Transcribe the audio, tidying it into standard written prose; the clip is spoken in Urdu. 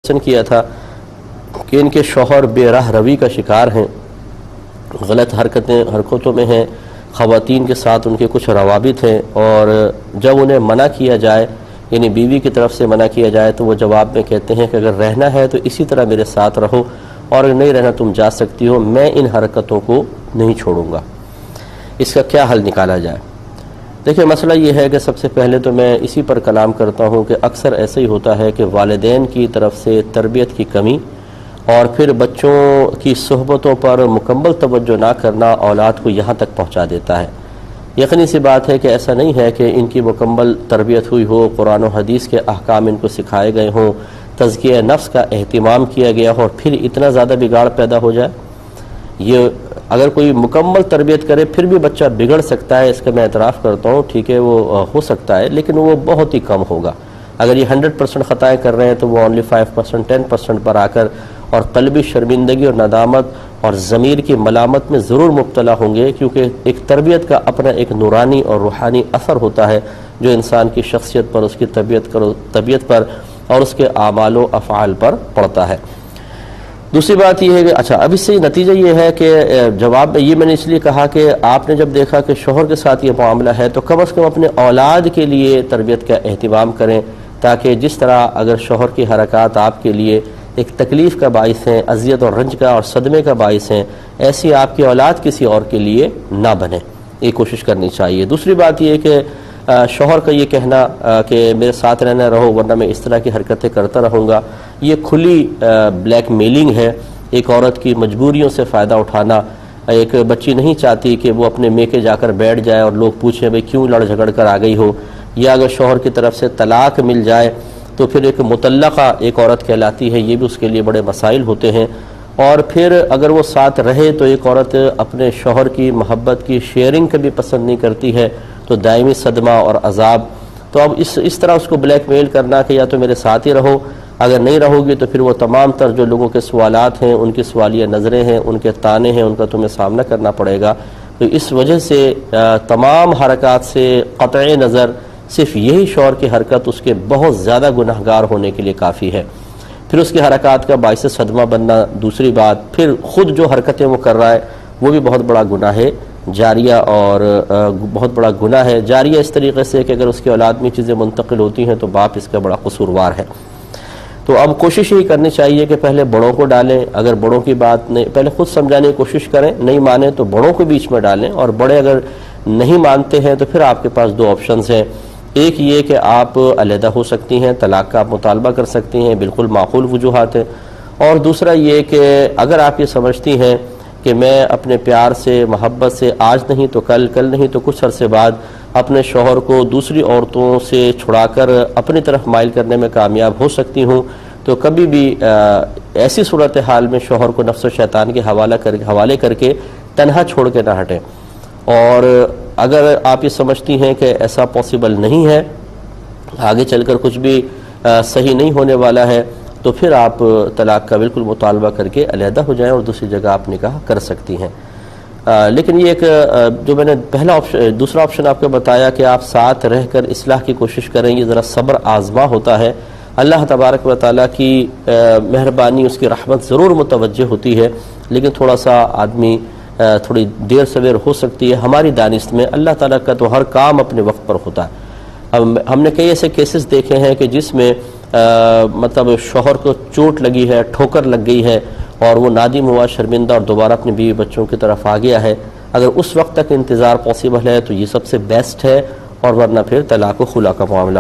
کوشچن کیا تھا کہ ان کے شوہر بے راہ روی کا شکار ہیں، غلط حرکتوں میں ہیں، خواتین کے ساتھ ان کے کچھ روابط ہیں، اور جب انہیں منع کیا جائے، یعنی بیوی کی طرف سے منع کیا جائے، تو وہ جواب میں کہتے ہیں کہ اگر رہنا ہے تو اسی طرح میرے ساتھ رہو، اور اگر نہیں رہنا تم جا سکتی ہو، میں ان حرکتوں کو نہیں چھوڑوں گا۔ اس کا کیا حل نکالا جائے؟ دیکھیں، مسئلہ یہ ہے کہ سب سے پہلے تو میں اسی پر کلام کرتا ہوں کہ اکثر ایسا ہی ہوتا ہے کہ والدین کی طرف سے تربیت کی کمی اور پھر بچوں کی صحبتوں پر مکمل توجہ نہ کرنا اولاد کو یہاں تک پہنچا دیتا ہے۔ یقینی سی بات ہے کہ ایسا نہیں ہے کہ ان کی مکمل تربیت ہوئی ہو، قرآن و حدیث کے احکام ان کو سکھائے گئے ہوں، تزکیہ نفس کا اہتمام کیا گیا ہو، اور پھر اتنا زیادہ بگاڑ پیدا ہو جائے۔ یہ اگر کوئی مکمل تربیت کرے پھر بھی بچہ بگڑ سکتا ہے، اس کا میں اعتراف کرتا ہوں، ٹھیک ہے، وہ ہو سکتا ہے، لیکن وہ بہت ہی کم ہوگا۔ اگر یہ 100% خطائیں کر رہے ہیں تو وہ only 5%، 10% پر آ کر اور قلبی شرمندگی اور ندامت اور ضمیر کی ملامت میں ضرور مبتلا ہوں گے، کیونکہ ایک تربیت کا اپنا ایک نورانی اور روحانی اثر ہوتا ہے جو انسان کی شخصیت پر، اس کی طبیعت پر اور اس کے اعمال و افعال پر پڑتا ہے۔ دوسری بات یہ ہے کہ اچھا، اب اس سے نتیجہ یہ ہے کہ جواب یہ میں نے اس لیے کہا کہ آپ نے جب دیکھا کہ شوہر کے ساتھ یہ معاملہ ہے تو کم از کم اپنے اولاد کے لیے تربیت کا اہتمام کریں، تاکہ جس طرح اگر شوہر کی حرکات آپ کے لیے ایک تکلیف کا باعث ہیں، اذیت اور رنج کا اور صدمے کا باعث ہیں، ایسی آپ کی اولاد کسی اور کے لیے نہ بنے، یہ کوشش کرنی چاہیے۔ دوسری بات یہ کہ شوہر کا یہ کہنا کہ میرے ساتھ رہنا رہو ورنہ میں اس طرح کی حرکتیں کرتا رہوں گا، یہ کھلی بلیک میلنگ ہے، ایک عورت کی مجبوریوں سے فائدہ اٹھانا۔ ایک بچی نہیں چاہتی کہ وہ اپنے میکے جا کر بیٹھ جائے اور لوگ پوچھیں بھئی کیوں لڑ جھگڑ کر آ گئی ہو، یا اگر شوہر کی طرف سے طلاق مل جائے تو پھر ایک مطلقہ ایک عورت کہلاتی ہے، یہ بھی اس کے لیے بڑے مسائل ہوتے ہیں۔ اور پھر اگر وہ ساتھ رہے تو ایک عورت اپنے شوہر کی محبت کی شیئرنگ کبھی پسند نہیں کرتی ہے، تو دائمی صدمہ اور عذاب۔ تو اب اس طرح اس کو بلیک میل کرنا کہ یا تو میرے ساتھ ہی رہو، اگر نہیں رہو گی تو پھر وہ تمام تر جو لوگوں کے سوالات ہیں، ان کی سوالیہ نظریں ہیں، ان کے طعنے ہیں، ان کا تمہیں سامنا کرنا پڑے گا۔ تو اس وجہ سے تمام حرکات سے قطع نظر صرف یہی شوہر کی حرکت اس کے بہت زیادہ گناہگار ہونے کے لیے کافی ہے۔ پھر اس کی حرکات کا باعث صدمہ بننا دوسری بات، پھر خود جو حرکتیں وہ کر رہا ہے وہ بھی بہت بڑا گناہ ہے جاریہ، اور بہت بڑا گناہ ہے جاریہ اس طریقے سے کہ اگر اس کی اولاد میں چیزیں منتقل ہوتی ہیں تو باپ اس کا بڑا قصوروار ہے۔ تو اب کوشش یہی کرنی چاہیے کہ پہلے بڑوں کو ڈالیں، اگر بڑوں کی بات نہیں، پہلے خود سمجھانے کی کوشش کریں، نہیں مانیں تو بڑوں کو بیچ میں ڈالیں، اور بڑے اگر نہیں مانتے ہیں تو پھر آپ کے پاس دو آپشنز ہیں۔ ایک یہ کہ آپ علیحدہ ہو سکتی ہیں، طلاق کا آپ مطالبہ کر سکتی ہیں، بالکل معقول وجوہات ہیں، اور دوسرا یہ کہ اگر آپ یہ سمجھتی ہیں کہ میں اپنے پیار سے، محبت سے آج نہیں تو کل، کل نہیں تو کچھ عرصے بعد اپنے شوہر کو دوسری عورتوں سے چھڑا کر اپنی طرف مائل کرنے میں کامیاب ہو سکتی ہوں، تو کبھی بھی ایسی صورتحال میں شوہر کو نفس و شیطان کے حوالے کر کے تنہا چھوڑ کے نہ ہٹیں۔ اور اگر آپ یہ سمجھتی ہیں کہ ایسا پاسبل نہیں ہے، آگے چل کر کچھ بھی صحیح نہیں ہونے والا ہے، تو پھر آپ طلاق کا بالکل مطالبہ کر کے علیحدہ ہو جائیں اور دوسری جگہ آپ نکاح کر سکتی ہیں۔ لیکن یہ ایک جو میں نے دوسرا آپشن آپ کو بتایا کہ آپ ساتھ رہ کر اصلاح کی کوشش کریں، یہ ذرا صبر آزما ہوتا ہے۔ اللہ تبارک و تعالیٰ کی مہربانی، اس کی رحمت ضرور متوجہ ہوتی ہے، لیکن تھوڑا سا آدمی تھوڑی دیر سویر ہو سکتی ہے ہماری دانست میں۔ اللہ تعالیٰ کا تو ہر کام اپنے وقت پر ہوتا ہے۔ اب ہم نے کئی ایسے کیسز دیکھے ہیں کہ جس میں مطلب شوہر کو چوٹ لگی ہے، ٹھوکر لگ گئی ہے، اور وہ نادم ہوا، شرمندہ، اور دوبارہ اپنی بیوی بچوں کی طرف آ گیا ہے۔ اگر اس وقت تک انتظار پاسبل ہے تو یہ سب سے بیسٹ ہے، اور ورنہ پھر طلاق و خلا کا معاملہ